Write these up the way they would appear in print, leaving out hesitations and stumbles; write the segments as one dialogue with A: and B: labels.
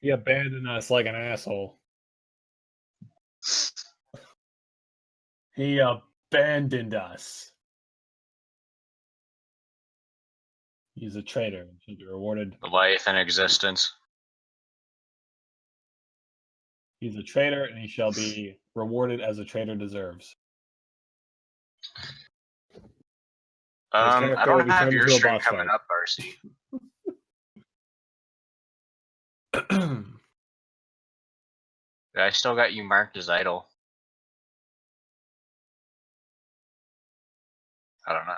A: He abandoned us like an asshole. He abandoned us. He's a traitor and should be rewarded.
B: Life and existence.
A: He's a traitor and he shall be rewarded as a traitor deserves.
B: I don't have your stream coming up, RC. I still got you marked as idle. I don't know.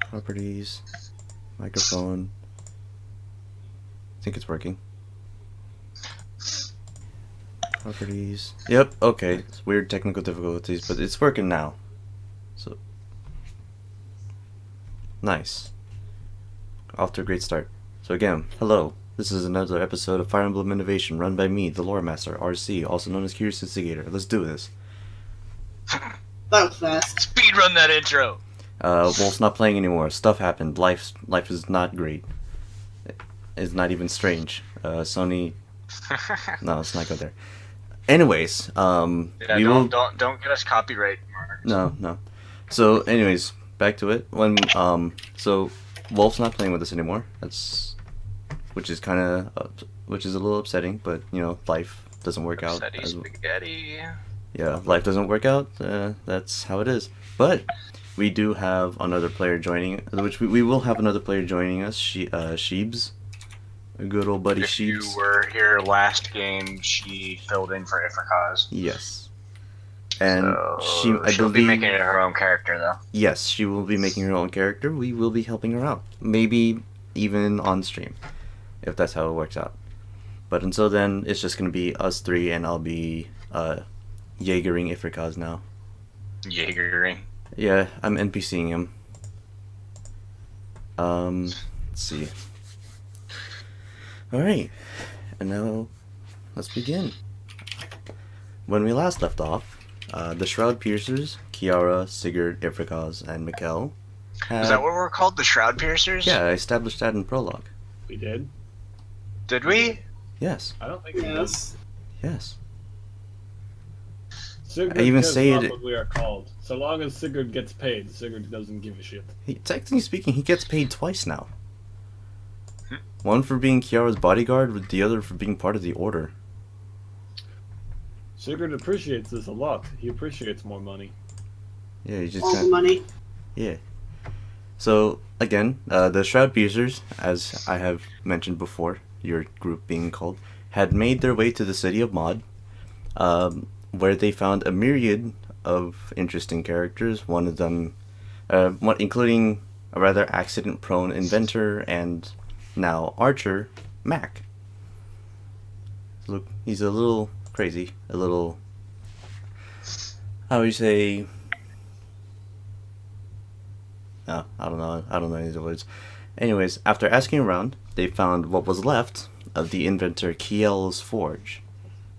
C: Properties, microphone. I think it's working. Properties. Yep, okay. It's weird technical difficulties, but it's working now. So nice. Off to a great start. So again, hello. This is another episode of Fire Emblem Innovation run by me, the Lore Master, RC, also known as Curious Instigator. Let's do this.
D: That was fast.
B: Speedrun that intro!
C: Wolf's not playing anymore. Stuff happened. Life is not great. It's not even strange. Sony. No, let's not go there. Anyways,
B: yeah, don't get us copyright marks.
C: No. So, anyways, back to it. So Wolf's not playing with us anymore. Which is a little upsetting, but you know, life doesn't work out.
B: Spaghetti.
C: Yeah, life doesn't work out. That's how it is. But we do have another player joining, which we will have another player joining us, Sheebs. A good old buddy Sheebs.
B: If you were here last game, she filled in for Ifrikaz.
C: Yes. And
B: so she'll be making her own character, though.
C: Yes, she will be making her own character. We will be helping her out. Maybe even on stream, if that's how it works out. But until then, it's just going to be us three, and I'll be Jaegering Ifrikaz now.
B: Jaegering?
C: Yeah, I'm NPCing him. Let's see. Alright, and now let's begin. When we last left off, the Shroudpiercers, Ciara, Sigurd, Ifrikaz, and Mikkel
B: Is that what we're called, the Shroudpiercers?
C: Yeah, I established that in prologue.
A: We did?
B: Did we?
C: Yes.
A: I don't think we did.
C: Yes.
A: Sigurd
C: I even
A: cares
C: say
A: about
C: it.
A: what we are called. So long as Sigurd gets paid, Sigurd doesn't give a shit.
C: Technically speaking, he gets paid twice now. One for being Kiara's bodyguard, with the other for being part of the Order.
A: Sigurd appreciates this a lot. He appreciates more money.
C: Yeah, he just
D: all the money.
C: Yeah. So again, the Shroudpiercers, as I have mentioned before, your group being called, had made their way to the city of Mod, where they found a myriad of interesting characters. One of them, including a rather accident-prone inventor and now archer, Mac. he's a little crazy, a little, how would you say, I don't know any of the words. Anyways, after asking around, they found what was left of the inventor Kiel's forge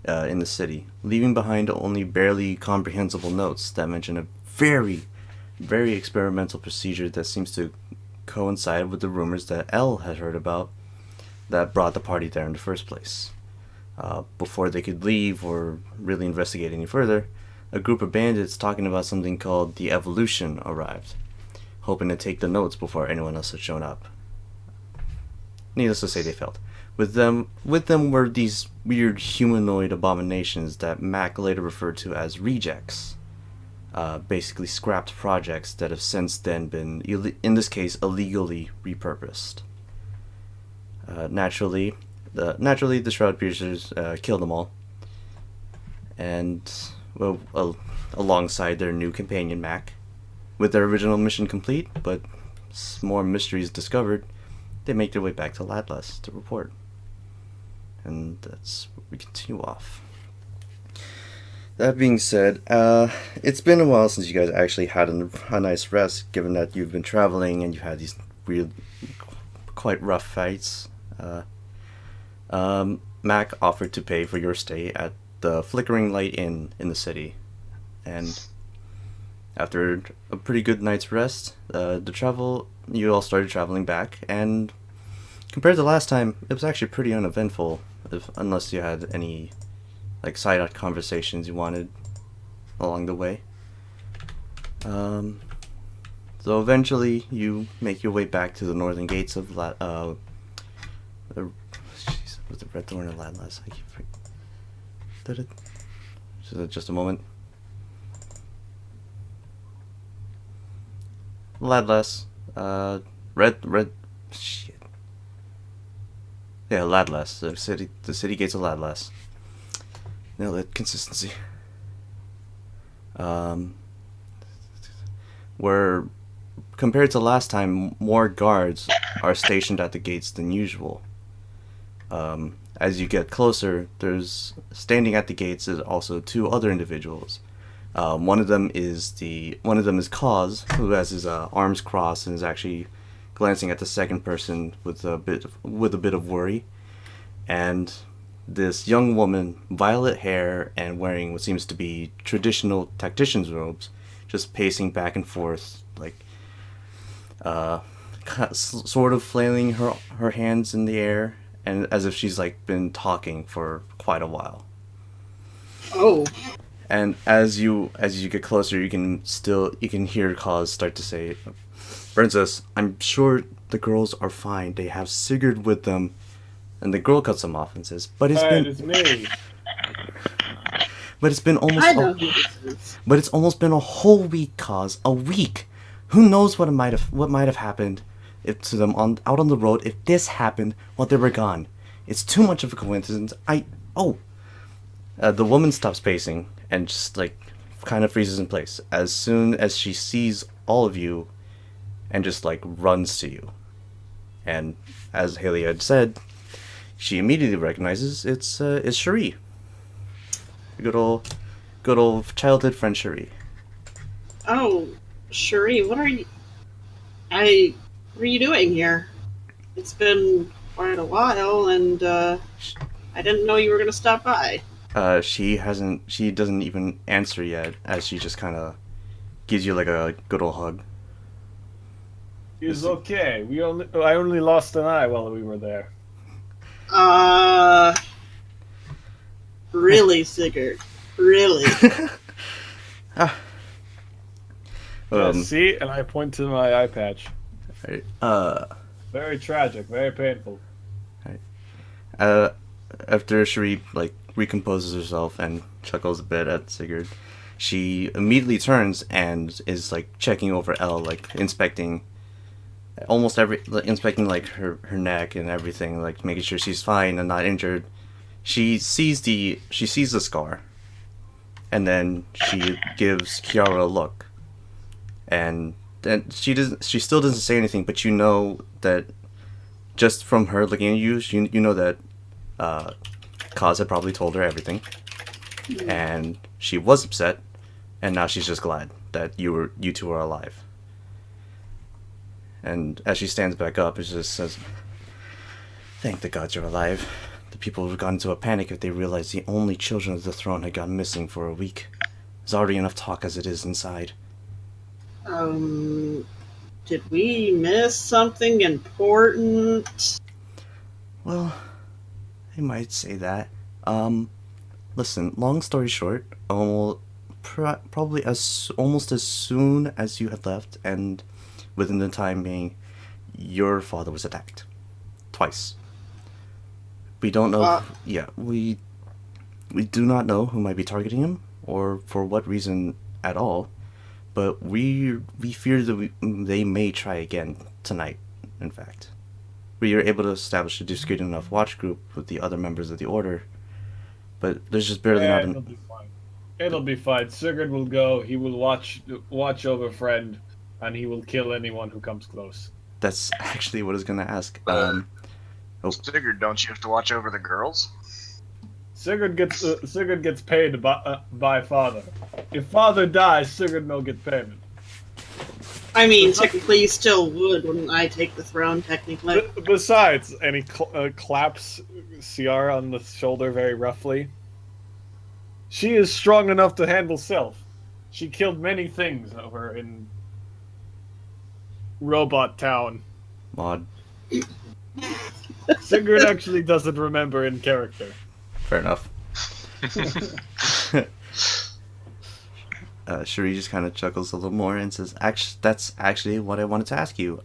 C: in the city, leaving behind only barely comprehensible notes that mention a very, very experimental procedure that seems to coincide with the rumors that Elle had heard about that brought the party there in the first place. Before they could leave or really investigate any further, a group of bandits talking about something called the Evolution arrived, hoping to take the notes before anyone else had shown up. Needless to say, they failed. With them were these weird humanoid abominations that Mac later referred to as rejects. Basically scrapped projects that have since then been, in this case, illegally repurposed. Naturally, the Shroudpiercers killed them all, and alongside their new companion Mac, with their original mission complete, but more mysteries discovered, they make their way back to Ladlas to report, and that's where we continue off. That being said, it's been a while since you guys actually had a nice rest, given that you've been traveling and you've had these weird, quite rough fights. Mac offered to pay for your stay at the Flickering Light Inn in the city, and after a pretty good night's rest, you all started traveling back, and compared to last time, it was actually pretty uneventful, unless you had any side conversations you wanted along the way. So eventually you make your way back to the northern gates of was it Red Thorn or Ladlas? I keep forgetting. Just a moment. Ladlas. Shit. Yeah, Ladlas. The city gates of Ladlas. Nailed it. Consistency. Where, compared to last time, more guards are stationed at the gates than usual. As you get closer, standing at the gates is also two other individuals. One of them is Cause, who has his arms crossed and is actually glancing at the second person with a bit of worry, and this young woman, violet hair and wearing what seems to be traditional tactician's robes, just pacing back and forth, sort of flailing her hands in the air, and as if she's been talking for quite a while.
D: Oh.
C: And as you get closer, you can hear Cause start to say, "Princess, I'm sure the girls are fine. They have Sigurd with them." And the girl cuts him off and says,
A: It's me.
C: But it's been almost.
D: I know who this is.
C: But it's almost been a whole week, Cause. A week. Who knows what might have happened to them out on the road if this happened while they were gone. It's too much of a coincidence. The woman stops pacing and just kind of freezes in place as soon as she sees all of you, and just runs to you. And as Haley had said, she immediately recognizes it's Cherie. Good old childhood friend Cherie.
D: Oh, Cherie, what are you doing here? It's been quite a while, and I didn't know you were gonna stop by.
C: She doesn't even answer yet, as she just kind of gives you a good old hug.
A: It's okay. I only lost an eye while we were there.
D: Really, Sigurd? Really?
A: See, and I point to my eye patch.
C: Right,
A: very tragic, very painful.
C: Right. After Cherie recomposes herself and chuckles a bit at Sigurd, she immediately turns and is checking over Elle, inspecting her neck and everything, making sure she's fine and not injured. She sees the scar, and then she gives Ciara a look, and then she still doesn't say anything, but you know that just from her looking at you, you know that Kaz had probably told her everything, and she was upset, and now she's just glad that you two are alive. And as she stands back up, it just says, "Thank the gods you're alive. The people would have gone into a panic if they realized the only children of the throne had gone missing for a week. There's already enough talk as it is inside."
D: Did we miss something important?
C: Well, I might say that. Listen, long story short, probably almost as soon as you had left, and within the time being, your father was attacked. Twice. We don't know. We do not know who might be targeting him, or for what reason at all, but we fear that they may try again tonight, in fact. We are able to establish a discreet enough watch group with the other members of the Order, but there's just barely not
A: It'll be fine. It'll be fine. Sigurd will go. He will watch over friend, and he will kill anyone who comes close.
C: That's actually what I was going to ask.
B: Sigurd, don't you have to watch over the girls?
A: Sigurd gets paid by father. If father dies, Sigurd no get payment.
D: I mean, technically you still would, wouldn't I take the throne, technically?
A: Besides, and he claps Ciara on the shoulder very roughly. She is strong enough to handle self. She killed many things over in Robot Town.
C: Mod.
A: Sigurd actually doesn't remember in character.
C: Fair enough. Cherie just kind of chuckles a little more and says, that's actually what I wanted to ask you.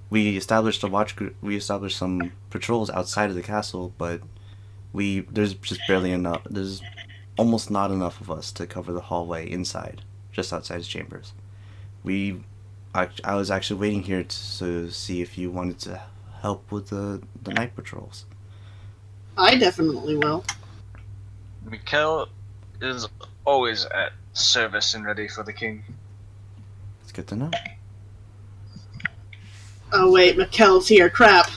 C: We established a watch group. We established some patrols outside of the castle, but there's just barely enough. There's almost not enough of us to cover the hallway inside, just outside his chambers. I was actually waiting here to see if you wanted to help with the night patrols.
D: I definitely will.
B: Mikkel is always at service and ready for the king.
C: It's good to know.
D: Oh wait, Mikkel's here. Crap.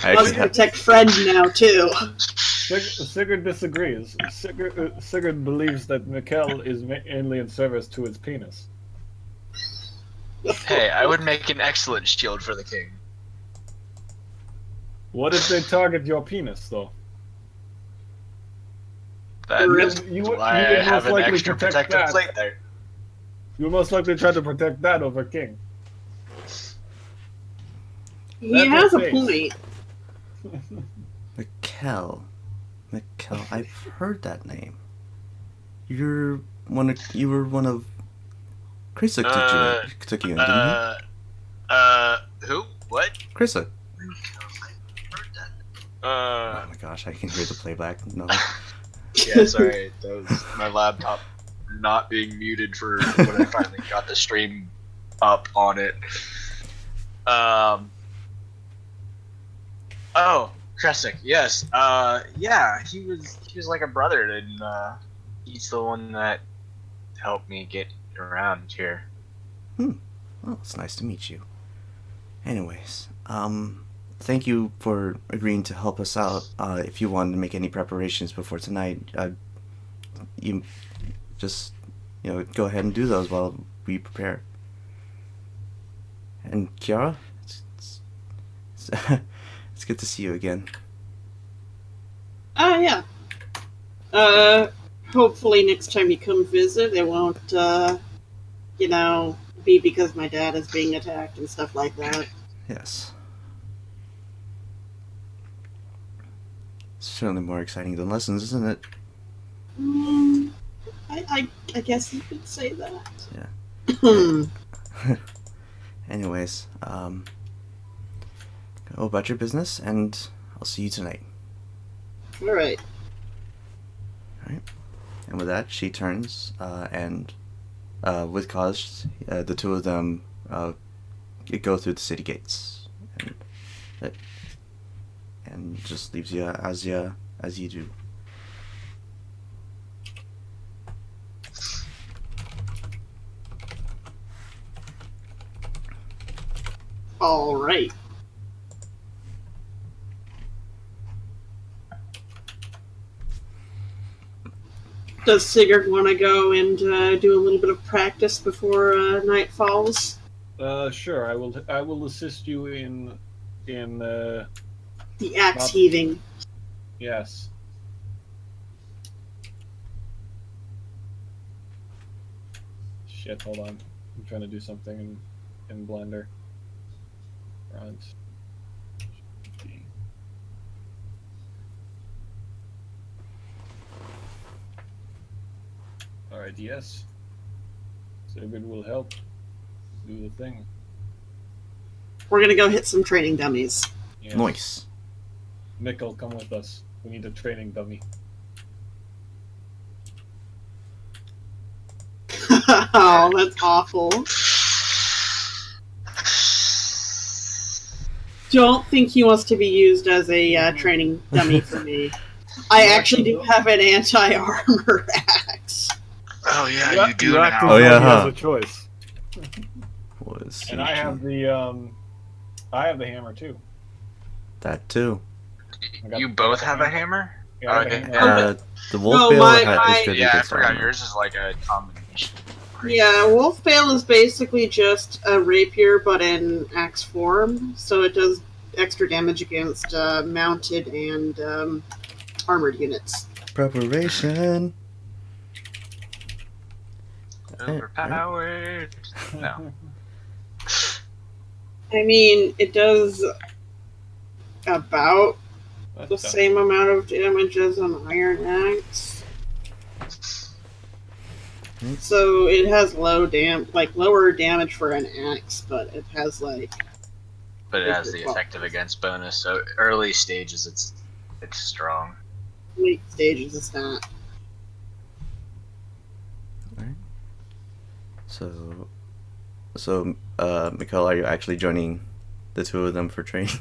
D: Must protect friend now too.
A: Sigurd disagrees. Sigurd believes that Mikkel is mainly in service to his penis.
B: Hey, I would make an excellent shield for the king.
A: What if they target your penis, though?
B: That's
A: You
B: why
A: would
B: I have
A: most
B: an
A: likely
B: extra
A: protect
B: protective
A: that.
B: plate there.
A: You'll most likely try to protect that over King.
D: He has a point.
C: Mikkel, I've heard that name. You were one of Krisa took you in, didn't he?
B: Who? What?
C: Krisa.
B: Uh,
C: Oh my gosh, I can hear the playback. No.
B: yeah, sorry. That was my laptop not being muted for when I finally got the stream up on it. Oh, Kresik, yes. Yeah, he was like a brother, and he's the one that helped me get around here.
C: Well, it's nice to meet you. Anyways, thank you for agreeing to help us out. If you wanted to make any preparations before tonight, you just, go ahead and do those while we prepare. And Ciara, it's good to see you again.
D: Yeah. Hopefully next time you come visit, it won't, be because my dad is being attacked and stuff like that.
C: Yes. It's certainly more exciting than lessons, isn't it?
D: I guess you could say that.
C: Yeah. Anyways, go about your business, and I'll see you tonight.
D: Alright.
C: Alright. And with that, she turns, and with Kaz, the two of them go through the city gates, and just leaves you as you do.
D: Alright. Does Sigurd want to go and do a little bit of practice before night falls?
A: Sure. I will assist you in
D: The axe
A: Not-
D: heaving.
A: yes. Shit, hold on. I'm trying to do something in Blender. Front. Alright, yes. Sigurd will help do the thing.
D: We're gonna go hit some training dummies.
A: Yes.
C: Nice.
A: Mikkel, come with us. We need a training dummy.
D: Oh, that's awful. Don't think he wants to be used as a training dummy for me. I actually do have an anti-armor axe.
B: Oh yeah, you do
A: you act as
B: now.
C: Oh,
A: though
C: yeah,
A: he
C: huh.
A: has a choice.
C: Was
A: And I have the hammer too.
C: that too.
A: I got-
B: You both have a hammer?
A: Yeah, I have a
B: Okay,
A: hammer.
B: yeah.
C: The wolf
D: No,
C: bale
D: my-
C: is good
B: Yeah, I
C: against
B: forgot
C: armor.
B: yours is like a combination.
D: Yeah, Wolfbale is basically just a rapier, but in axe form, so it does extra damage against mounted and armored units.
C: Preparation.
B: Overpowered. No.
D: I mean, it does about the
A: That's
D: same amount of damage as an iron axe. So it has lower damage for an axe, but it has
B: But it has the effective against bonus, so early stages it's strong.
D: late stages. It's not.
C: So, Mikkel, are you actually joining the two of them for training?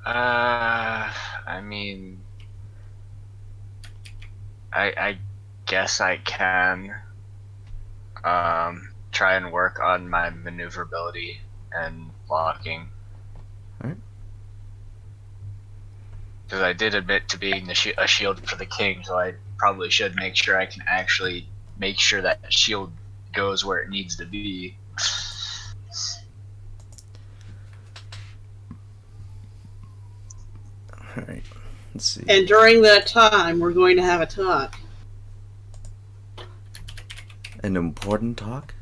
B: I mean, I guess I can try and work on my maneuverability and blocking.
C: Alright.
B: Because I did admit to being a shield for the king, so I probably should make sure I can actually make sure that shield goes where it needs to be.
C: Alright, let's see.
D: And during that time, we're going to have a talk.
C: An important talk?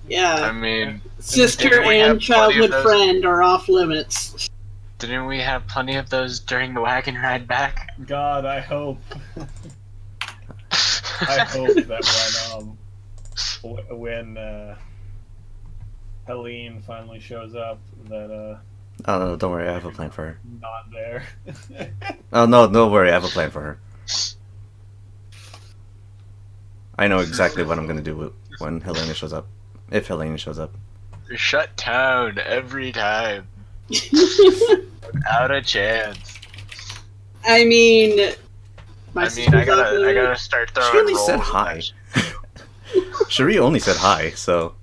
D: Yeah,
B: I mean,
D: sister
B: didn't we have
D: and
B: plenty of
D: childhood
B: those?
D: friend are off limits.
B: Didn't we have plenty of those during the wagon ride back?
A: God, I hope. I hope that when Helene finally shows up, that
C: Oh, no, don't worry, I have a plan for her.
A: not there.
C: Oh, no, don't worry, I have a plan for her. I know exactly what I'm gonna do when Helena shows up. If Helena shows up.
B: Shut down every time. Without a chance.
D: I mean, my
B: I
D: sister's off
B: I
D: limits.
B: gotta start throwing
C: She only said
B: rolls
C: hi.
B: at-
C: Cherie only said hi, so...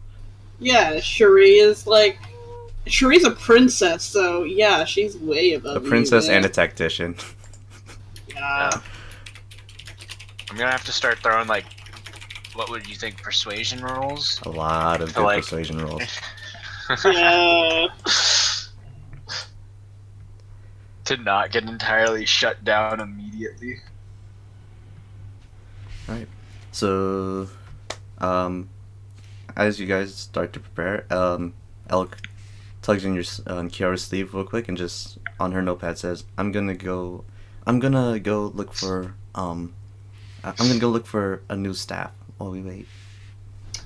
D: Yeah, Cherie's a princess, so yeah, she's way above
C: A princess
D: you,
C: and a
D: man.
C: tactician.
D: Yeah.
B: I'm gonna have to start throwing like, what would you think, persuasion rolls?
C: A lot of
B: So,
C: good
B: like-
C: persuasion rolls.
D: Yeah.
B: To not get entirely shut down immediately.
C: So, as you guys start to prepare, Elk tugs in on Kiara's sleeve real quick and just on her notepad says, I'm gonna go look for a new staff while we wait.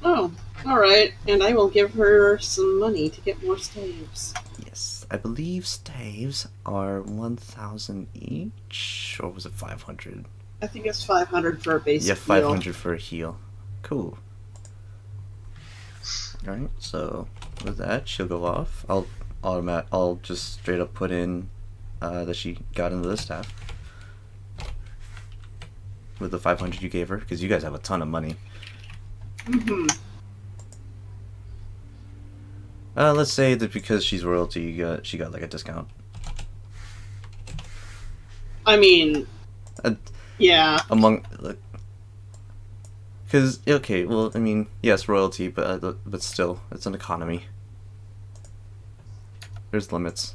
D: Oh, alright. And I will give her some money to get more staves.
C: Yes, I believe staves are 1,000 each, or was it 500?
D: I think it's 500 for a basic
C: Yeah,
D: heal.
C: 500 for a heal. Cool. Alright, so with that, she'll go off. I'll just straight up put in that she got into the staff with the 500 you gave her, because you guys have a ton of money.
D: Mm-hmm.
C: Let's say that because she's royalty, she got like a discount.
D: I mean,
C: Uh,
D: Yeah.
C: among because okay, well, I mean, yes, royalty, but still, it's an economy. There's limits.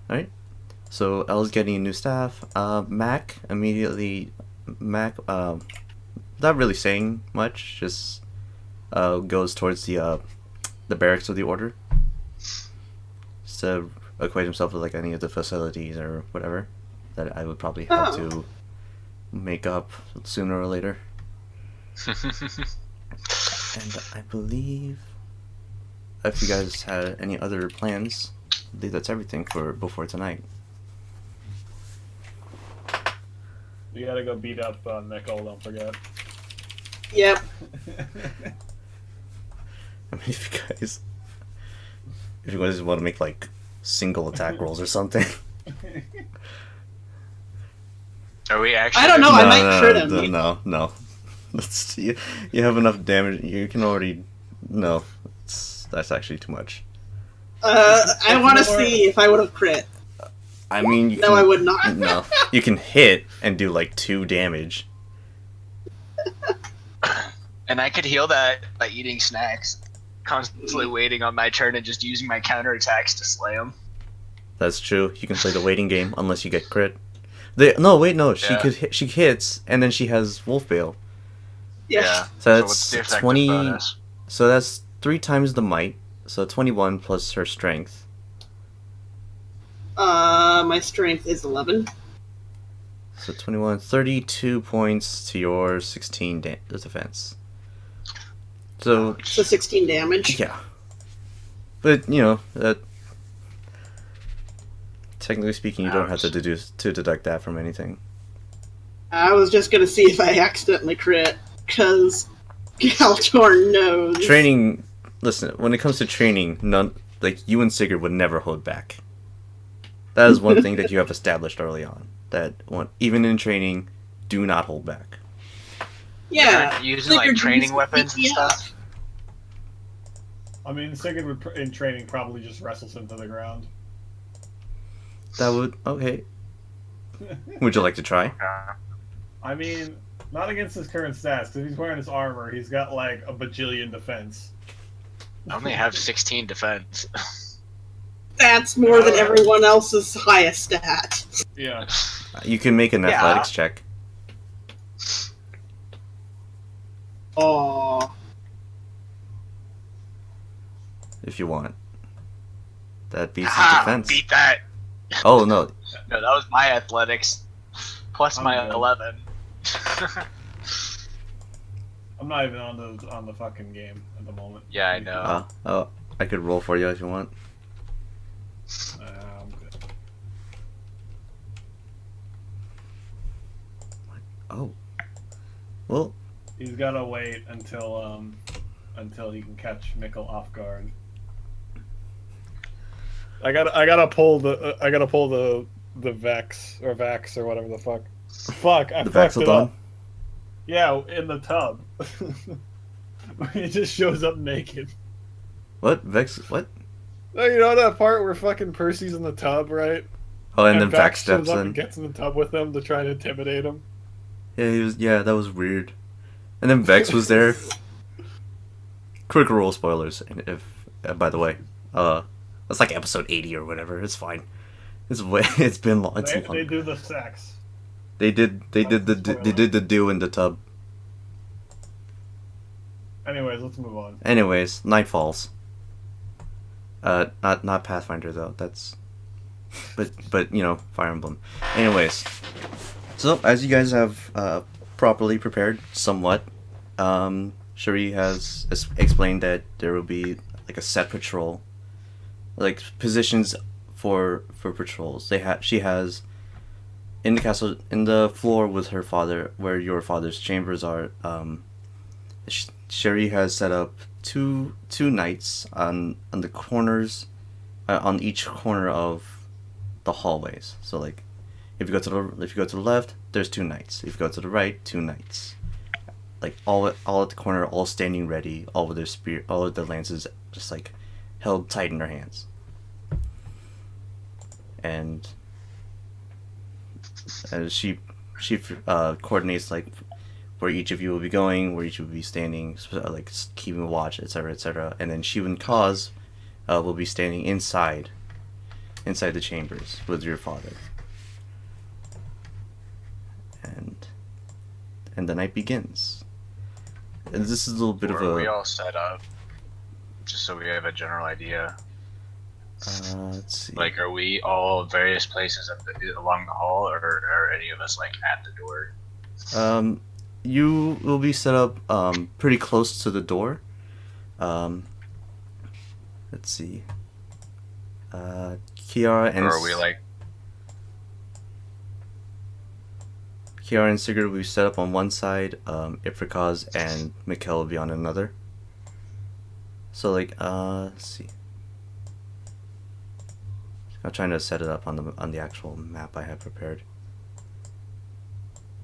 C: All right. So Elle's getting a new staff. Mac immediately. Mac, not really saying much. Just goes towards the barracks of the order. Just to acquaint himself with like any of the facilities or whatever that I would probably have to make up sooner or later. And I believe if you guys had any other plans, I believe that's everything for before tonight.
A: You gotta go beat up Nicole, don't forget.
D: Yep.
C: I mean, if you guys want to make like single attack rolls or something.
B: Are we actually?
D: I don't know. I might crit him.
C: No. You have enough damage. You can already. No, that's actually too much.
D: I want to see if I would have crit.
C: I mean,
D: No, I would not.
C: No, you can hit and do like 2 damage.
B: And I could heal that by eating snacks, constantly waiting on my turn and just using my counterattacks to slay them.
C: That's true. You can play the waiting game unless you get crit. No. She hits and then she has Wolfbale.
D: Yeah.
C: So
B: what's the
C: that's
B: effective
C: 20.
B: bonus?
C: So that's 3 times the might. So 21 plus her strength.
D: My strength is 11.
C: So 21, 32 points to your 16 defense. So
D: 16 damage.
C: yeah, but you know, technically speaking, you don't have to deduct that from anything.
D: I was just gonna see if I accidentally crit, because Galtor knows.
C: Training. Listen, when it comes to training, you and Sigurd would never hold back. That is one thing that you have established early on. That even in training, do not hold back.
D: Yeah.
B: Using like training weapons and stuff.
A: I mean, Sigurd would, in training, probably just wrestles him to the ground.
C: That would okay. Would you like to try?
A: I mean, not against his current stats, because he's wearing his armor. He's got like a bajillion defense.
B: I only have 16 defense.
D: That's more than everyone else's highest stat.
A: Yeah.
C: You can make an athletics check.
D: Oh.
C: If you want. That beats his defense.
B: Beat that!
C: Oh no.
B: No, that was my athletics. Plus my 11.
A: I'm not even on the fucking game at the moment.
B: Yeah, I know.
C: I could roll for you if you want.
A: I'm good.
C: Oh. Well.
A: He's gotta wait until he can catch Mikkel off guard. I gotta pull the Vex or Vax or whatever the fuck. Fuck, I fucked it up. Yeah, in the tub. He just shows up naked.
C: What? Vex? What?
A: Oh, you know that part where fucking Percy's in the tub, right?
C: Oh, and then Vax
A: shows
C: steps
A: up
C: in.
A: and gets in the tub with him to try and intimidate him.
C: Yeah, that was weird. And then Vex was there. Quick roll spoilers. And by the way, that's like episode 80 or whatever. It's fine. It's been long. It's long.
A: They do the sex.
C: They did the do in the tub.
A: Anyways, let's move on.
C: Anyways, night falls. Not Pathfinder though. That's, but you know, Fire Emblem. Anyways, so as you guys have properly prepared somewhat, Cherie has explained that there will be like a set patrol, like positions for patrols. She has in the castle, in the floor with her father, where your father's chambers are. Cherie has set up two knights on the corners, on each corner of the hallways. So like, if you go to the left, there's 2 knights. If you go to the right, 2 knights. Like all at the corner, all standing ready, all with their spear, all with their lances just like held tight in their hands. And and she coordinates like where each of you will be going, where each will be standing, like keeping watch, etc., etc. And then she and Cause will be standing inside the chambers with your father. And the night begins. And this is a little bit of a...
B: Are we all set up? Just so we have a general idea.
C: Let's see.
B: Like, are we all various places along the hall, or are any of us, like, at the door?
C: You will be set up pretty close to the door. Let's see. Ciara and...
B: Or are we, like...
C: Ciara and Sigurd will be set up on one side, Ifrikaz and Mikkel will be on another. So like, let's see. I'm trying to set it up on the actual map I have prepared.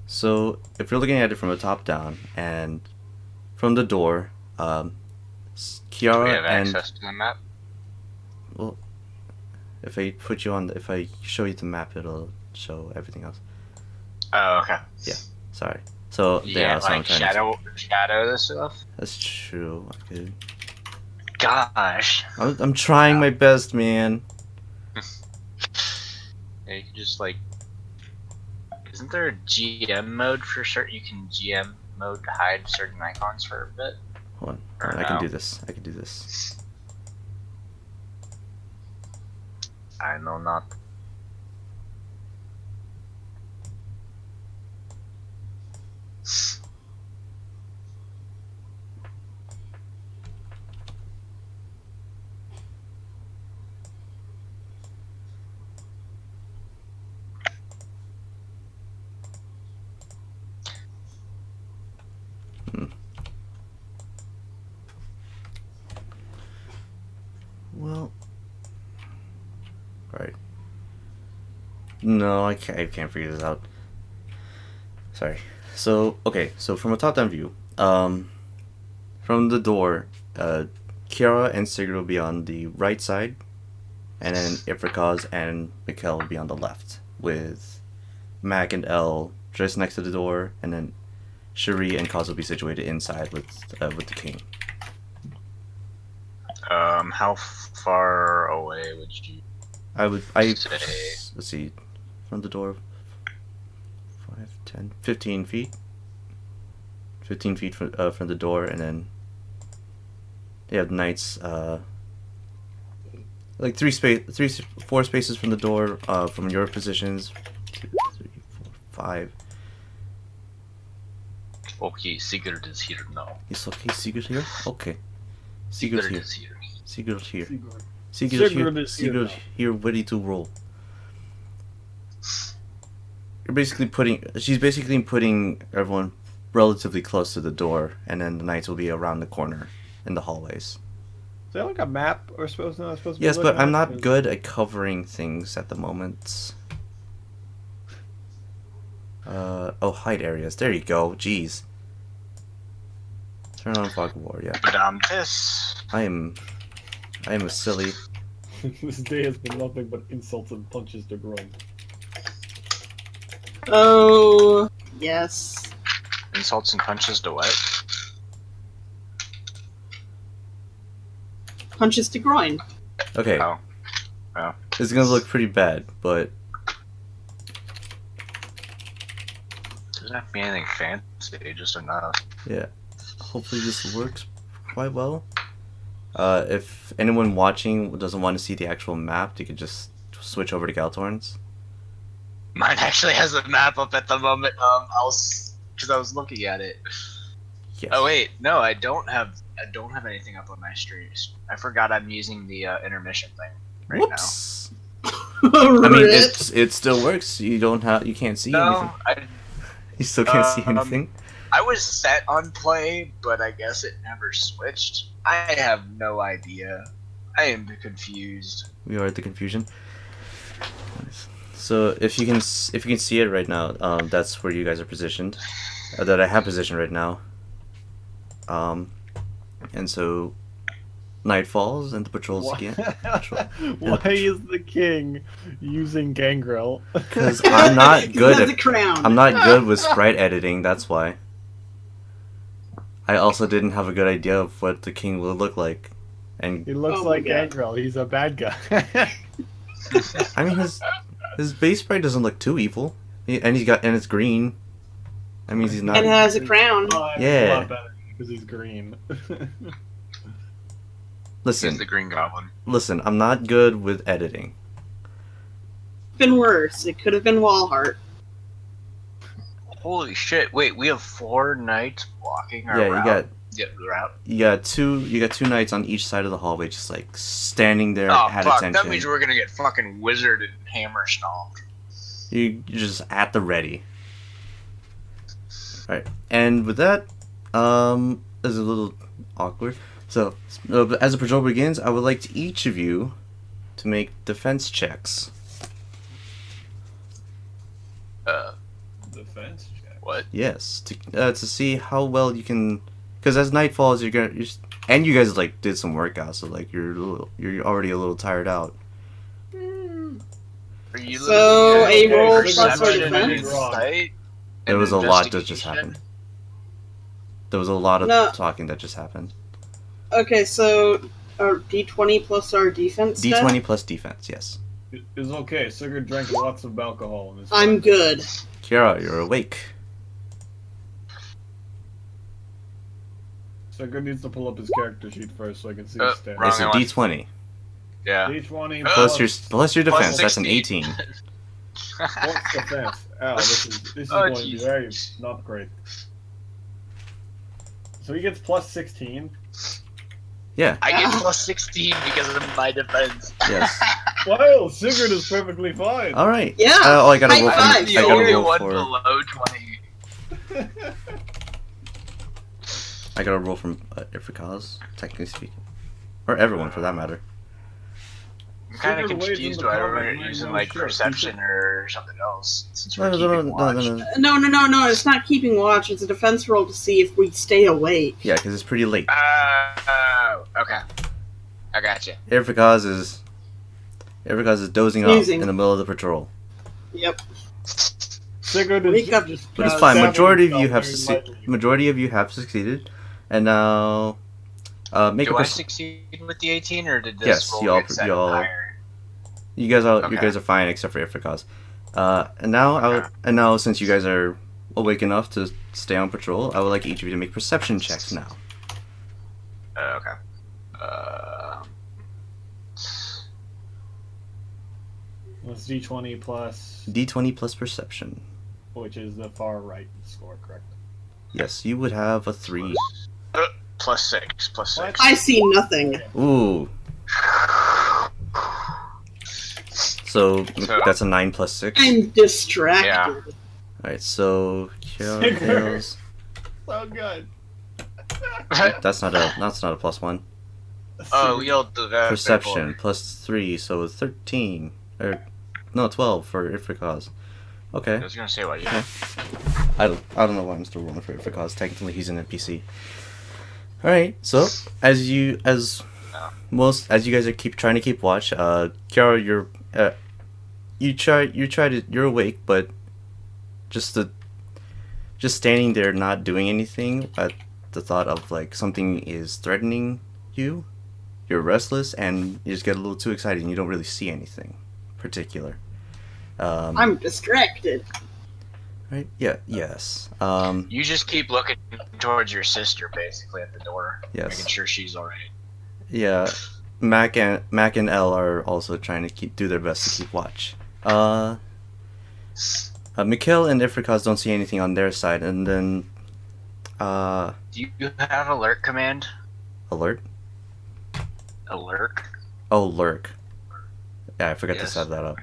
C: So if you're looking at it from the top down and from the door, Ciara
B: Do we have
C: and
B: access to the map?
C: well, if I put you on, if I show you the map, it'll show everything else.
B: Oh, okay.
C: Yeah, sorry. So
B: Yeah,
C: that's what I'm
B: like
C: trying to...
B: shadow this stuff.
C: That's true. I could.
B: Gosh.
C: I'm trying my best, man.
B: Yeah, you can just like. Isn't there a GM mode for certain? You can GM mode to hide certain icons for a bit.
C: Hold
B: Or
C: on. I can
B: no?
C: do this. I can do this.
B: I know not.
C: Well, right. No, I can't figure this out. Sorry. So, okay, so from a top-down view, from the door, Ciara and Sigurd will be on the right side, and then Ifrikaz and Mikkel will be on the left, with Mac and Elle just next to the door, and then Cherie and Kaz will be situated inside with the king.
B: How far away would you say?
C: Let's see, from the door, 5, 10, 15 feet. 15 feet from the door, and then you have knights, like 4 spaces from the door, from your positions. 2, 3, 4, 5.
B: Okay, Sigurd is here now.
C: It's okay, Sigurd here? Okay. Sigurd here.
B: is here.
C: Sigurd here.
A: Sigurd.
C: Sigurd
A: Sigurd
C: here.
A: is here
C: Sigurd
A: now.
C: here, ready to roll. She's basically putting everyone relatively close to the door, and then the knights will be around the corner in the hallways.
A: Is there like a map we're supposed to be
C: Yes, but
A: looking
C: I'm
A: at?
C: not good at covering things at the moment. Oh, hide areas. There you go. Jeez. Turn on fog of war. Yeah.
B: But this.
C: I am a silly.
A: This day has been nothing but insults and punches to groin.
D: Oh, yes.
B: Insults and punches to what?
D: Punches to groin.
C: Okay.
B: Oh.
C: It's gonna look pretty bad, but
B: Doesn't have to be anything fancy, just enough.
C: yeah. Hopefully this works quite well. If anyone watching doesn't want to see the actual map, they could just switch over to Galtorn's.
B: Mine actually has a map up at the moment. Because I was looking at it.
C: Yes.
B: Oh wait, no, I don't have anything up on my streams. I forgot I'm using the intermission thing right
C: Whoops.
D: I
C: I mean, it still works. You can't see
B: now.
C: anything. You still can't see
B: um,
C: anything.
B: I was set on play, but I guess it never switched. I have no idea. I am confused.
C: We are at the confusion. Nice. So if you can see it right now, that's where you guys are positioned. That I have positioned right now. And so night falls and the patrols
A: Why,
C: again.
A: why is the king using Gangrel?
C: Because I'm not good
D: He has
C: at.
D: a crown.
C: I'm not good with sprite editing. That's why. I also didn't have a good idea of what the king would look like, and
A: He looks
D: Oh my
A: like
D: God.
A: Gangrel. He's a bad guy.
C: I mean his base sprite doesn't look too evil, and it's green. That means he's not.
D: And has a crown.
A: Oh, it's
C: Yeah.
A: a lot better because he's green.
C: Listen,
B: He's the Green Goblin.
C: listen. I'm not good with editing.
D: Been worse. It could have been Walhart.
B: Holy shit! Wait, we have 4 knights blocking our
C: Yeah,
B: route. Route.
C: you got two knights on each side of the hallway, just like standing there
B: Oh
C: at
B: fuck!
C: attention.
B: That means we're gonna get fucking wizarded and hammer stomped.
C: You're just at the ready. Alright, and with that, is a little awkward. So, as the patrol begins, I would like to each of you to make defense checks.
A: Defense check.
B: What?
C: Yes, to see how well you can. Because as night falls, and you guys like did some workout, so like you're already a little tired out.
B: Are you
D: So,
B: looking at
D: a roll
A: plus
B: perception
A: our
B: and
A: defense?
B: insight
C: There
B: and
C: was a lot that just
B: investigation?
C: happened. There was a lot of
D: No.
C: talking that just happened.
D: Okay, so our D20 plus our defense. stat?
C: D20 plus defense, yes.
A: It's okay. Sigurd drank lots of alcohol in his
D: I'm good.
C: Ciara, you're awake.
A: Sigurd needs to pull up his character sheet first so I can see his stats.
B: Wrong
C: It's a
B: one.
C: D20
B: Yeah.
A: D20
C: plus your defense. That's an
B: 16.
C: 18.
A: What's defense? Ow, this is
B: Oh,
A: going to be
B: jeez.
A: very not great. So he gets plus 16.
C: Yeah.
B: I get plus 16 because of my defense.
C: Yes.
A: Wow, Sigurd is perfectly fine.
C: All right.
D: Yeah.
C: Oh, I gotta
D: High
C: roll
D: five.
C: for.
B: I'm the
C: I gotta
B: only
C: roll
B: one
C: for.
B: below 20.
C: I gotta roll from Ifrika's, technically speaking, or everyone for that matter.
B: I'm kind of
A: Sigurd waits in
B: confused
A: the
B: why
A: corner
B: we're
A: and
B: using
A: no
B: like
A: shirt.
B: perception or something else since
C: No,
B: we're keeping watch.
D: No. It's not keeping watch. It's a defense roll to see if we stay awake.
C: Yeah, because it's pretty late.
B: Okay. I gotcha.
C: Ifrika's is dozing off
D: Snoozing.
C: in the middle of the patrol.
D: Yep.
A: Sigurd is
D: Wake up.
A: just
C: But it's fine.
A: stabbing
C: Majority of you
A: himself
C: have
A: very
C: succeeded.
A: lightly.
C: Majority of you have succeeded, and now make
B: Do
C: a
B: I
C: perce-
B: succeed with the 18 or did this
C: Yes,
B: roll
C: y'all-
B: get set
C: y'all-
B: higher?
C: You guys are
B: Okay.
C: fine except for Ifrika's. And now since you guys are awake enough to stay on patrol, I would like each of you to make perception checks now.
B: Okay.
A: It's D20 plus,
C: D20 plus perception.
A: which is the far right score, correct?
C: Yes, you would have a 3.
B: Plus 6. Plus 6.
D: I see nothing.
C: Ooh. So that's a 9 plus 6.
D: I'm distracted.
B: Yeah.
C: Alright, so Ciara
A: Sigurd.
C: fails.
A: So good.
C: That's not a plus 1.
B: Oh, we all do that.
C: Perception plus 3, so 13. Or no, 12 for Ifrika's. Okay.
B: I was gonna say what?
C: Yeah. I don't know why I'm still rolling for Ifrika's. Technically, he's an NPC. All right. So as you guys are trying to keep watch, Ciara, you're awake, but just standing there, not doing anything at the thought of like something is threatening you. You're restless and you just get a little too excited and you don't really see anything particular.
D: I'm distracted.
C: Right? Yeah. Yes.
B: You just keep looking towards your sister, basically, at the door,
C: Yes.
B: making sure she's alright.
C: Yeah. Mac and Elle are also trying to do their best to keep watch. Mikhail and Ifrika's don't see anything on their side, and then
B: Do you have alert command?
C: alert.
B: Alert.
C: Oh, lurk. Yeah, I forgot to
B: Yes.
C: set that up.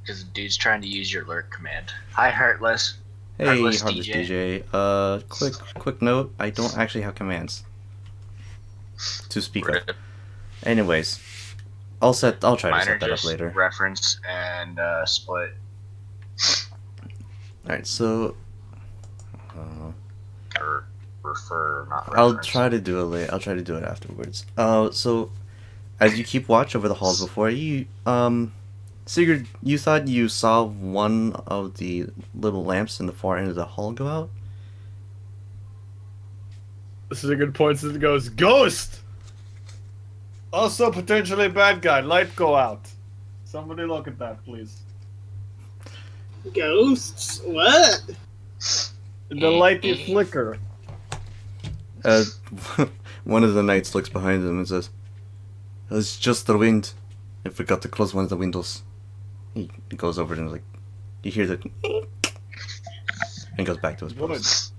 B: Because the dude's trying to use your alert command. Hi, Heartless.
C: Hey,
B: Heartless
C: Heartless
B: DJ.
C: DJ. Quick note. I don't actually have commands to speak of.
B: Rip.
C: Anyways, I'll try to
B: Mine are
C: set that up
B: just
C: later.
B: reference and split.
C: Alright, so
B: refer, not
C: I'll
B: reference.
C: try to do it later. I'll try to do it afterwards. So, as you keep watch over the halls before you, Sigurd, you thought you saw one of the little lamps in the far end of the hall go out?
A: Sigurd points and goes, "Ghost! Also potentially bad guy. Light go out. Somebody look at that, please."
D: Ghosts? What?
A: The lighty flicker.
C: One of the knights looks behind them and says, "It's just the wind. I forgot to close one of the windows." He goes over and like, you hear the, and goes back to his
A: Good.
C: post.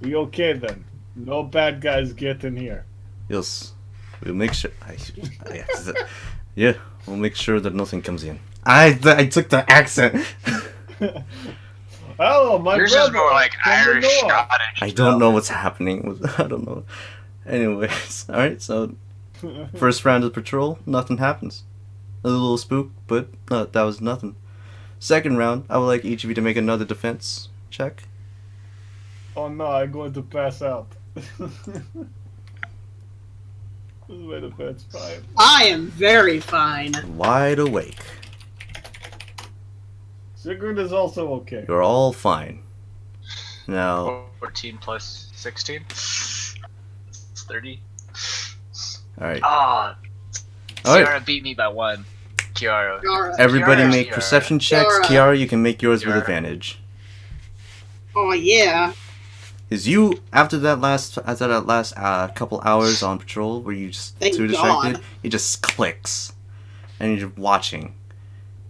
A: We okay then? No bad guys get in here.
C: Yes, we'll make sure. Yeah, we'll make sure that nothing comes in. I took the accent.
A: Oh, my
B: Yours
A: brother!
B: is more like
A: from the
B: Irish,
A: north.
B: Scottish.
C: I don't know what's happening. I don't know. Anyways, alright, so first round of patrol, nothing happens. A little spook, but that was nothing. Second round, I would like each of you to make another defense check.
A: Oh no, I'm going to pass out. This is my defense 5.
D: I am very fine.
C: Wide awake.
A: Sigurd is also okay.
C: You're all fine. Now,
B: 14 plus 16. It's 30.
C: alright.
B: Ah,
C: Alright,
B: Ciara beat me by 1. Ciara.
D: Yara.
C: everybody
B: Kiara,
C: make
B: Kiara.
C: perception checks.
D: Kiara.
C: Kiara, you can make yours with
B: Kiara.
C: advantage.
D: Oh yeah.
C: Is you after that last couple hours on patrol where you just
D: Thank
C: too distracted,
D: God.
C: it just clicks, and you're watching.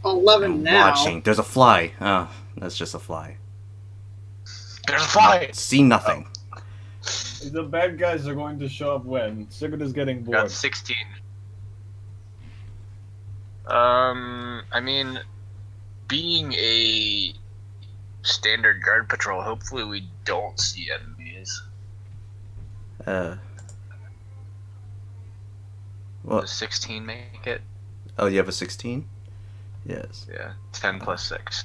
D: 11
C: and
D: now.
C: watching. There's a fly. Oh, that's just a fly.
B: There's a fly!
C: See nothing.
A: The bad guys are going to show up when? Sigurd is getting bored.
B: Got 16. I mean, being a standard guard patrol, hopefully we don't see enemies.
C: Well,
B: Does 16 make it?
C: oh, you have a 16? Yes.
B: Yeah, 10 plus 6.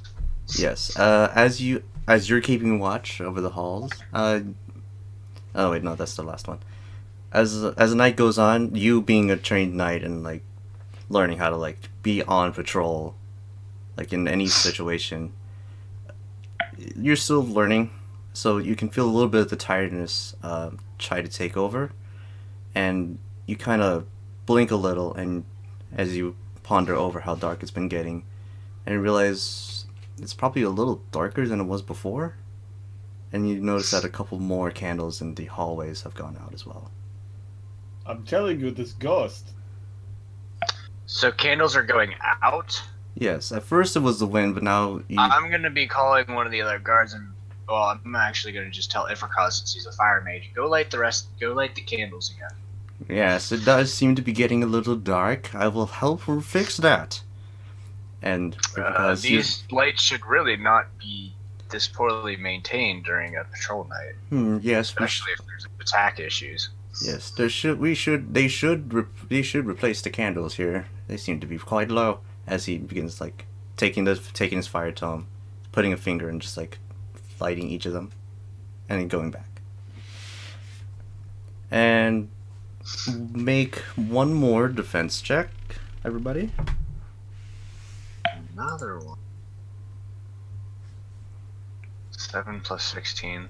C: Yes. As you're keeping watch over the halls. Oh wait, no, that's the last one. As the night goes on, you being a trained knight and like learning how to like be on patrol, like in any situation, you're still learning, so you can feel a little bit of the tiredness try to take over, and you kind of blink a little, and as you ponder over how dark it's been getting, and you realize it's probably a little darker than it was before, and you notice that a couple more candles in the hallways have gone out as well.
A: I'm telling you, this ghost.
B: So candles are going out?
C: Yes, at first it was the wind, but now you...
B: I'm gonna be calling one of the other guards and, well, I'm actually gonna just tell Ifrikaz, since he's a fire mage, go light the candles again.
C: Yes, it does seem to be getting a little dark. I will help her fix that. And because
B: These lights should really not be this poorly maintained during a patrol night,
C: yes,
B: especially if there's attack issues.
C: yes, they should replace the candles here. They seem to be quite low. As he begins like taking his fire tome, putting a finger and just like lighting each of them, and then going back. And make one more defense check, everybody.
B: Another one. 7 plus 16.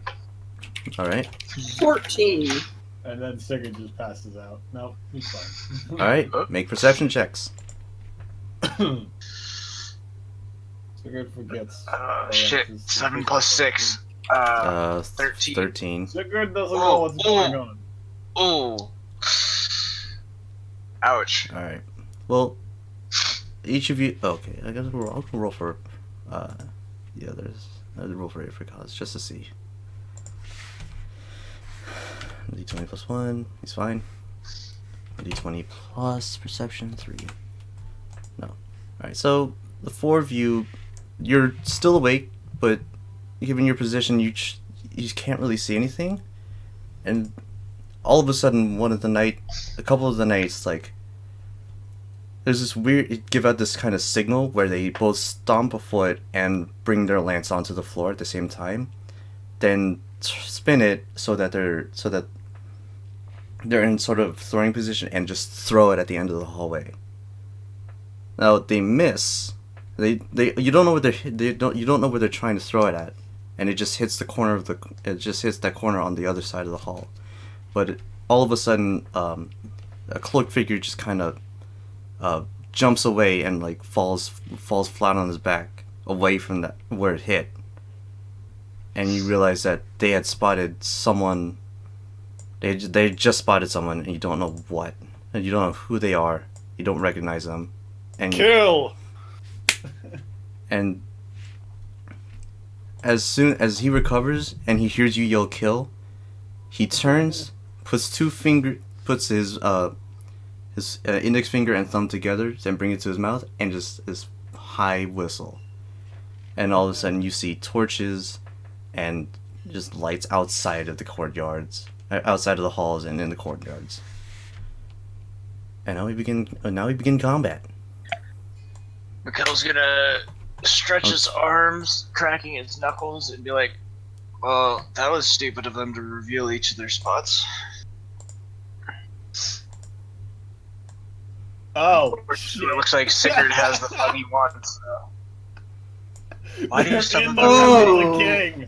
C: All right.
D: 14.
A: And then Sigurd just passes out. No, he's fine.
C: All right. Make perception checks.
A: Sigurd forgets.
B: Shit. 7 plus 6. 13.
C: 13.
A: Sigurd doesn't know what's going on.
B: Oh. Ouch.
C: All right. Well, each of you. Okay, I guess I'll roll for the others. I'll roll for Africans just to see. D20 plus 1. He's fine. D20 plus perception 3. No. All right. So the four of you, you're still awake, but given your position, you can't really see anything, and all of a sudden, a couple of the knights, like, there's this weird, give out this kind of signal where they both stomp a foot and bring their lance onto the floor at the same time. Then spin it so that they're in sort of throwing position and just throw it at the end of the hallway. Now they miss. You don't know where they're trying to throw it at, and it just hits that corner on the other side of the hall. But all of a sudden, a cloaked figure just kind of jumps away and like falls flat on his back away from where it hit. And you realize that they had spotted someone. They just spotted someone, and you don't know what, and you don't know who they are. You don't recognize them. And
A: Kill.
C: And as soon as he recovers and he hears you yell "kill," he turns, puts his index finger and thumb together and bring it to his mouth, and just this high whistle. And all of a sudden, you see torches and just lights outside of the courtyards, outside of the halls and in the courtyards. And now we begin combat.
B: Mikkel's gonna stretch his arms, cracking his knuckles, and be like, "Well, that was stupid of them to reveal each of their spots."
A: Oh,
B: It looks like Sigurd has the fun he wants. So. Why do some of them
A: the king?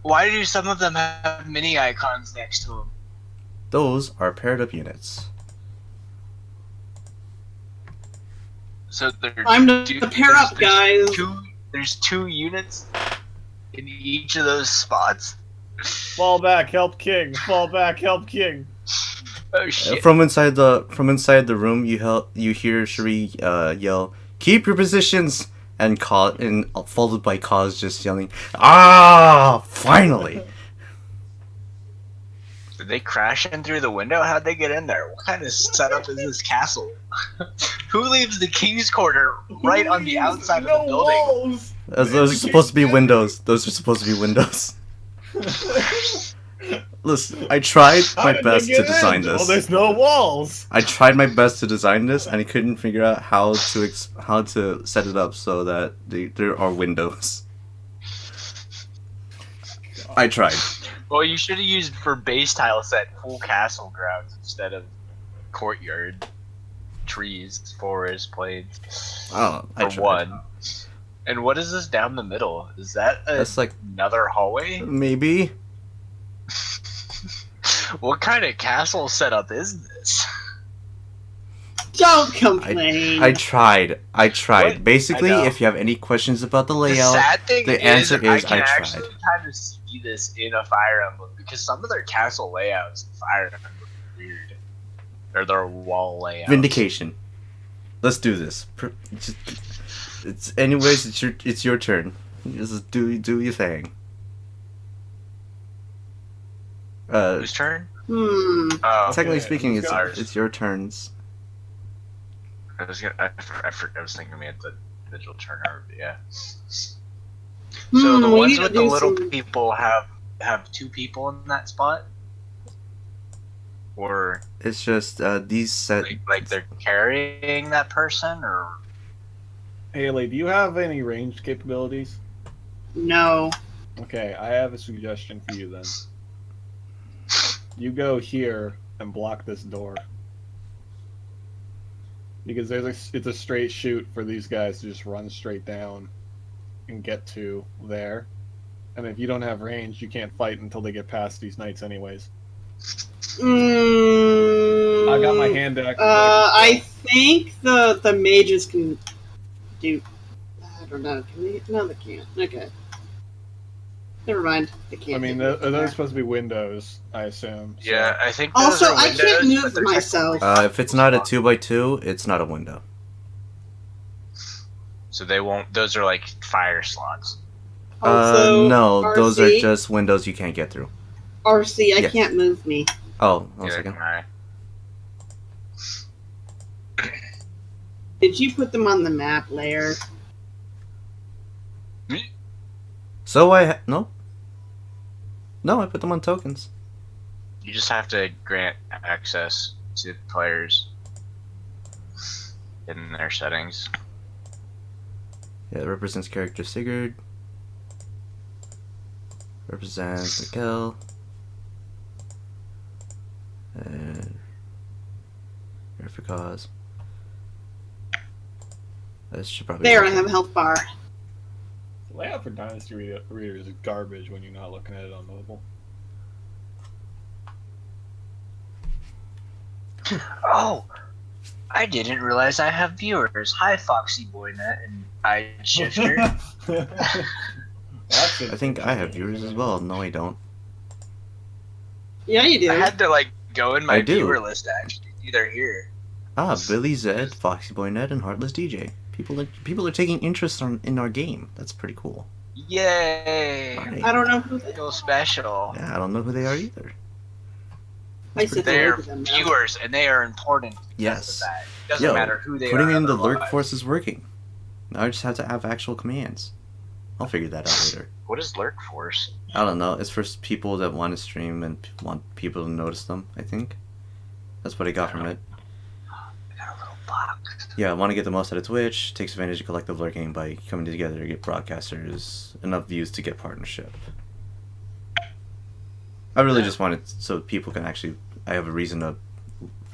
B: Why do some of them have mini icons next to them?
C: Those are paired up units.
B: So
D: I'm the pair up, guys.
B: There's 2 units in each of those spots.
A: Fall back, help king. Fall back, help king.
B: Oh shit!
C: From inside the room, you hear Cherie yell, "Keep your positions!" and followed by Kaz just yelling, "Ah! Finally!"
B: Did they crash in through the window? How'd they get in there? What kind of setup is this castle? Who leaves the king's quarter right on the outside of the building?
A: Walls.
C: Those are supposed to be windows. Those are supposed to be windows. Listen, I tried my best to design this.
A: Oh, there's no walls.
C: I tried my best to design this, and I couldn't figure out how to set it up so that there are windows. I tried.
B: Well, you should have used for base tile set full castle grounds instead of courtyard, trees, forest, plains.
C: Oh, I tried.
B: One. And what is this down the middle? Is that
C: That's like
B: another hallway?
C: maybe.
B: What kind of castle setup is this?
D: Don't complain.
C: I tried.
B: What?
C: Basically,
B: I know.
C: if you have any questions about the
B: The
C: layout,
B: sad thing
C: the answer is
B: I can
C: I tried.
B: actually kind of see this in a Fire Emblem because some of their castle layouts in Fire Emblem are weird, or their wall layouts.
C: Vindication. Let's do this. It's your turn. Just do your thing.
B: Whose turn?
D: Oh,
C: Technically speaking,
A: who's got
C: it's your turns.
B: I was thinking we had the individual turn over, but yeah. So the
D: we
B: ones
D: need to
B: with the
D: do
B: little
D: some-
B: people have 2 people in that spot, or
C: It's just these set.
B: like they're carrying that person, or
A: Haley, do you have any ranged capabilities?
D: No.
A: Okay, I have a suggestion for you then. You go here and block this door. Because it's a straight shoot for these guys to just run straight down and get to there. And if you don't have range, you can't fight until they get past these knights anyways. I got my hand axe.
D: I think the mages can do. I don't know. Can they? No, they can't. Okay. Never mind. They can't.
A: I mean, those supposed to be windows, I assume. So.
B: yeah, I think. Those
D: Also,
B: are
D: I can't
B: windows, but
D: move
B: they're
D: myself.
C: If it's not a 2x2, it's not a window.
B: So they won't. Those are like fire slots.
D: Also,
C: No,
D: RC,
C: those are just windows you can't get through.
D: RC. I
C: Yes.
D: can't move me.
C: Oh, one
B: Yeah,
C: second.
B: alright.
D: Did you put them on the map layer?
C: So no, I put them on tokens.
B: You just have to grant access to players in their settings.
C: Yeah, it represents character Sigurd. represents Miguel. And here for cause. This should probably
D: There,
C: work.
D: I have a health bar.
A: The layout for Dynasty Readers is garbage when you're not looking at it on mobile.
B: Oh, I didn't realize I have viewers. Hi, Foxy Boynet and I Shifter.
C: I think I have viewers as well. No, I don't.
D: Yeah, you do.
B: I had to like go in my
C: I do.
B: viewer list to actually see they're here.
C: Ah, Billy Zed, Foxy Boy Net, and Heartless DJ. People are taking interest in our game. That's pretty cool.
B: Yay!
C: Right.
D: I don't know who they
B: Feel special.
C: Yeah, I don't know who they are either.
D: I sit
B: They're
D: there with them now.
B: viewers and they are important.
C: Yes.
B: That. It doesn't
C: Yo,
B: matter who they are.
C: putting in the lurk
B: otherwise.
C: force is working. Now I just have to have actual commands. I'll figure that out later.
B: What is lurk force?
C: I don't know. It's for people that want to stream and want people to notice them, I think. That's what I got from it.
B: I got a little box.
C: Yeah, I want to get the most out of Twitch. Takes advantage of collective lurking by coming together to get broadcasters enough views to get partnership. I really just want it so people can actually... I have a reason to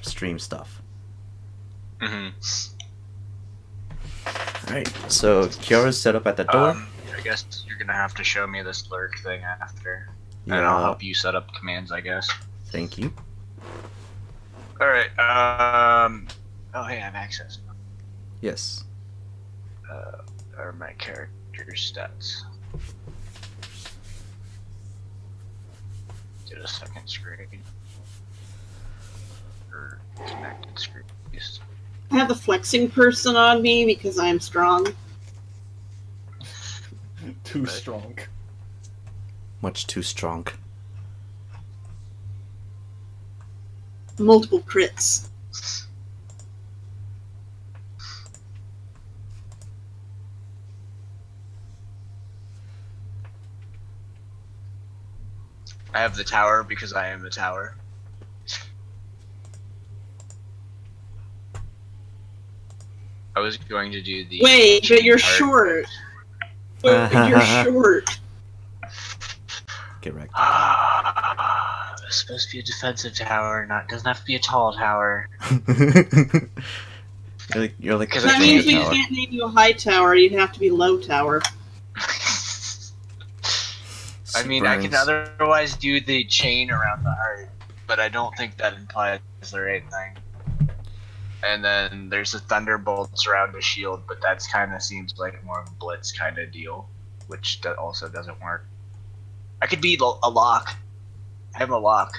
C: stream stuff.
B: Mm-hmm.
C: Alright, so Kiara's set up at that door.
B: I guess you're gonna have to show me this lurk thing after.
C: Yeah.
B: And I'll help you set up commands, I guess.
C: Thank you.
B: Alright, oh hey, I have access.
C: Yes.
B: Or my character stats. Get a second screen. Or connected screen.
D: I have the flexing person on me because I'm strong.
A: Too strong.
C: Much too strong.
D: Multiple crits.
B: I have the tower because I am the tower. I was going to do the...
D: Wait, but you're
B: part.
D: short. But you're short.
C: Get wrecked.
B: It's supposed to be a defensive tower, doesn't have to be a tall tower.
C: you're like
B: Because
D: That
B: I
D: means
B: think-
D: we can't name you a high tower, you'd have to be low tower.
B: I mean, I can otherwise do the chain around the heart, but I don't think that implies the right thing. And then there's the thunderbolts around the shield, but that's kind of seems like more of a blitz kind of deal, which also doesn't work. I could be a lock. I am a lock.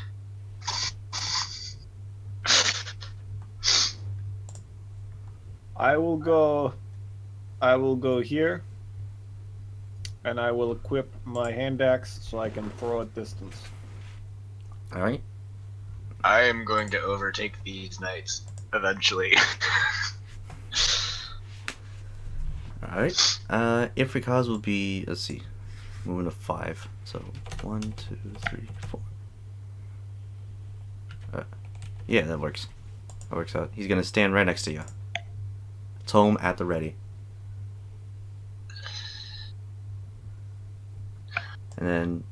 A: I will go here, and I will equip my hand axe so I can throw at distance.
C: Alright.
B: I am going to overtake these knights eventually.
C: Alright. If we cause will be, let's see, moving to 5. So 1, 2, 3, 4. Yeah, that works. That works out. He's gonna stand right next to you. Tome at the ready. And then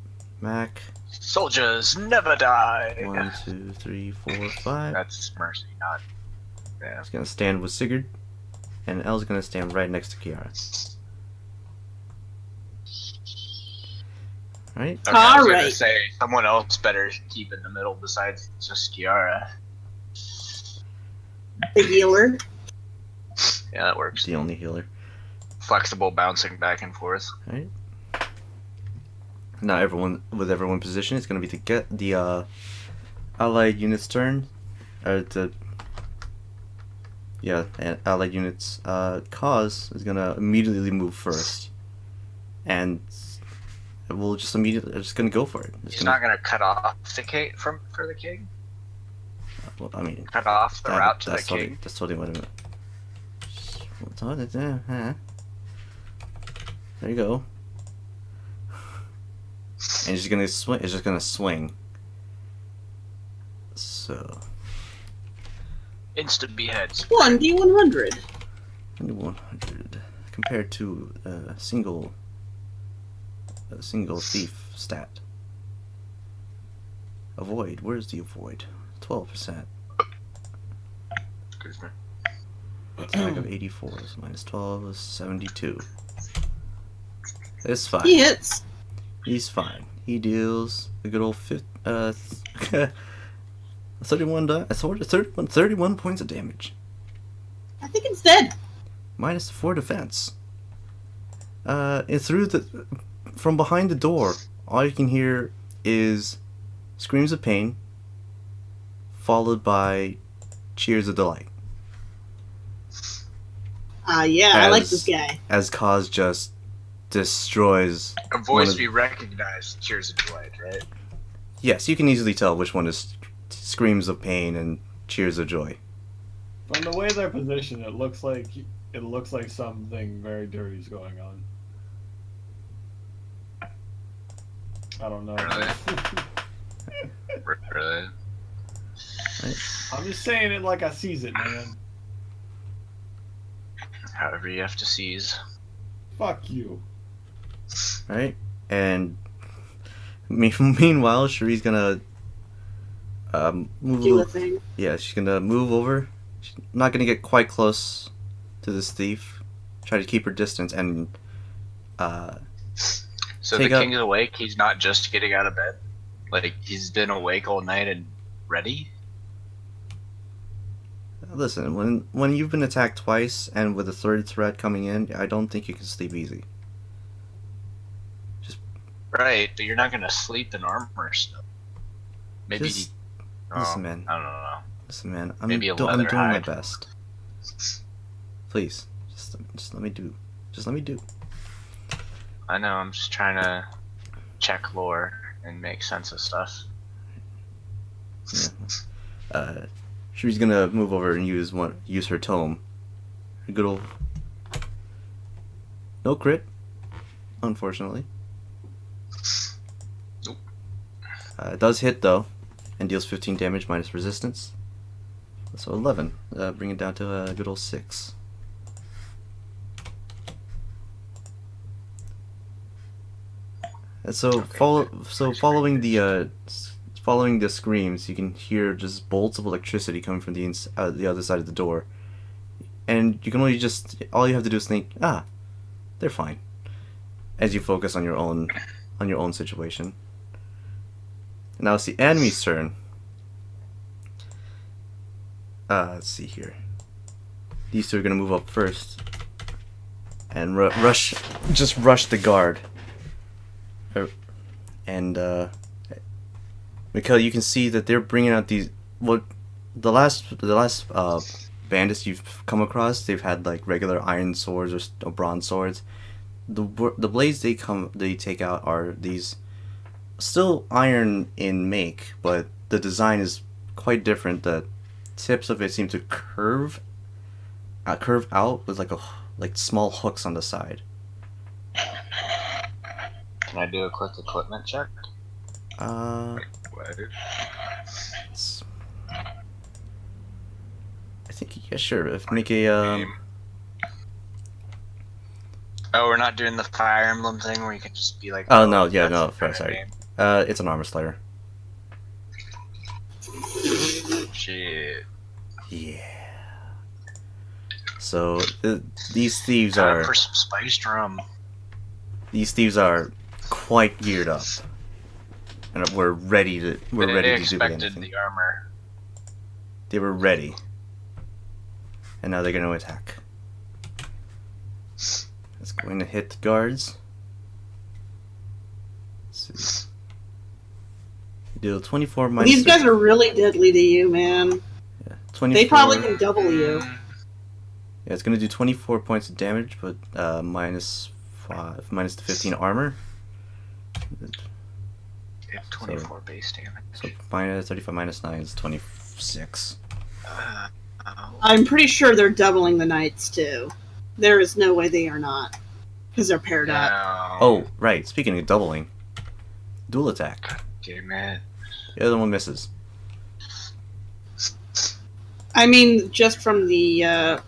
C: Mac.
B: Soldiers never die.
C: 1, 2, 3, 4, 5.
B: That's mercy, not. Yeah.
C: He's gonna stand with Sigurd. And Elle's gonna stand right next to Ciara. Right?
B: Okay, I was gonna
D: Alright.
B: say someone else better keep in the middle besides just Ciara.
D: The healer.
B: Yeah, that works.
C: The only healer.
B: Flexible bouncing back and forth.
C: Right? Now everyone position, it's gonna be to get the allied unit's turn. Or the allied unit's cause is gonna immediately move first. And we'll just gonna go for it.
B: He's not gonna cut off the king for the king.
C: Well, I mean,
B: Cut off the route to the
C: that's totally,
B: king.
C: that's totally what I meant. There you go. And it's gonna swing. It's just gonna swing. So.
B: Instant beheads.
D: 1d100.
C: 100 compared to a single A single thief stat. Avoid. Where's the avoid? 12%. Attack of 84 is minus 12 is 72. It's fine.
D: He hits.
C: He's fine. He deals a good old 31 points of damage.
D: I think it's dead.
C: Minus 4 defense. And from behind the door, all you can hear is screams of pain, followed by cheers of delight.
D: Yeah, I like this guy.
C: As Kaz just destroys...
B: A voice we recognize, cheers of delight, right?
C: Yes, you can easily tell which one is screams of pain and cheers of joy.
A: From the way they're positioned, it looks like something very dirty is going on. I don't know.
B: Really? Really?
A: I'm just saying it like I sees it, man.
B: However you have to seize.
A: Fuck you.
C: Right? And meanwhile, Cherie's gonna move.
D: Do a thing.
C: Yeah, she's gonna move over. She's not gonna get quite close to this thief. Try to keep her distance and
B: So the king is awake. He's not just getting out of bed. Like he's been awake all night and ready.
C: Listen, when you've been attacked twice and with a third threat coming in, I don't think you can sleep easy.
B: Right, but you're not gonna sleep in armor stuff. Maybe.
C: Listen, man.
B: I don't know.
C: Listen, man. I'm
B: Maybe a
C: doing
B: leather
C: my
B: hide.
C: best. Please, just let me do. Just let me do.
B: I know. I'm just trying to check lore and make sense of stuff.
C: Yeah. She's gonna move over and use her tome. A good old. No crit, unfortunately.
B: Nope.
C: It does hit though, and deals 15 damage minus resistance. So 11. Bring it down to a good old 6. And so following the screams, you can hear just bolts of electricity coming from the other side of the door, and you can all you have to do is think, they're fine, as you focus on your own situation. Now it's the enemy's turn. Let's see here. These two are gonna move up first and rush the guard. And Mikhail, you can see that they're bringing out these. The last bandits you've come across, they've had like regular iron swords or bronze swords. The blades they take out are these, still iron in make, but the design is quite different. The tips of it seem to curve out with like small hooks on the side.
B: Can I do a quick equipment check?
C: I think, yeah, sure. Make a
B: Oh, we're not doing the Fire Emblem thing where you can just be like.
C: Oh no, yeah, no, sorry. It's an armor slayer.
B: Shit.
C: Yeah. So these thieves are.
B: For some spiced rum.
C: These thieves are quite geared up, and we're ready to do anything.
B: They expected the armor.
C: They were ready, and now they're going to attack. It's going to hit the guards. Let's see. Deal 24 minus.
D: These guys are really deadly to you, man.
C: Yeah, 24.
D: They probably can double you.
C: Yeah, it's going to do 24 points of damage, but minus the 15 armor.
B: They have 24 base damage.
C: So minus 35 minus 9 is 26.
D: I'm pretty sure they're doubling the knights too. There is no way they are not, because they're paired up.
C: Oh, right. Speaking of doubling, dual attack.
B: God damn it.
C: The other one misses.
D: I mean, just from the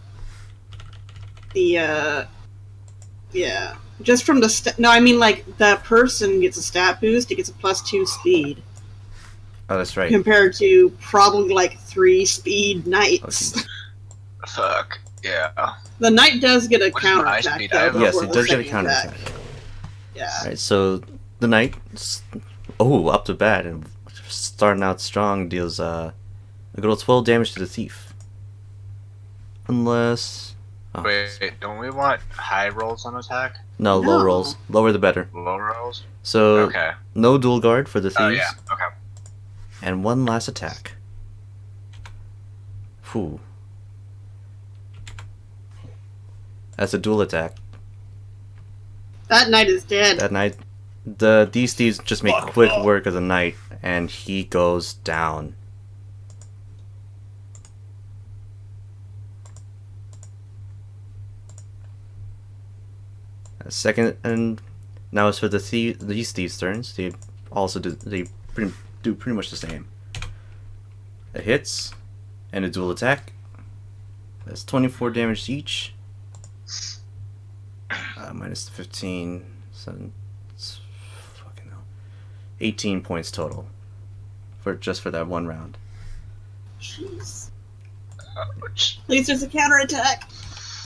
D: yeah. Just from the no, I mean like the person gets a stat boost. It gets a +2 speed.
C: Oh, that's right.
D: Compared to probably like 3 speed knights.
C: Okay.
B: Fuck yeah.
D: The knight does get a
B: What is my
D: counterattack.
B: speed?
D: Though,
C: Yes,
D: before
C: it
D: the
C: does get a
D: second
C: counterattack.
D: attack. Yeah.
C: Alright, so the knight, up to bat and starting out strong, deals a good old 12 damage to the thief. Unless... Oh,
B: Wait, don't we want high rolls on attack?
C: no, low
D: No.
C: rolls. Lower the better.
B: Low rolls?
C: So,
B: Okay.
C: no dual guard for the thieves.
B: Oh yeah, okay.
C: And one last attack. Whew. That's a dual attack.
D: That knight is dead.
C: That knight... These thieves just make
A: Fuck
C: quick
A: off.
C: work of the knight, and he goes down. Second, and now as for these thieves' turns, they also do pretty much the same. It hits, and a dual attack. That's 24 damage each. Minus the 15, 7, fucking hell, 18 points total for that one round.
D: Jeez.
B: Which,
D: At least there's a counterattack.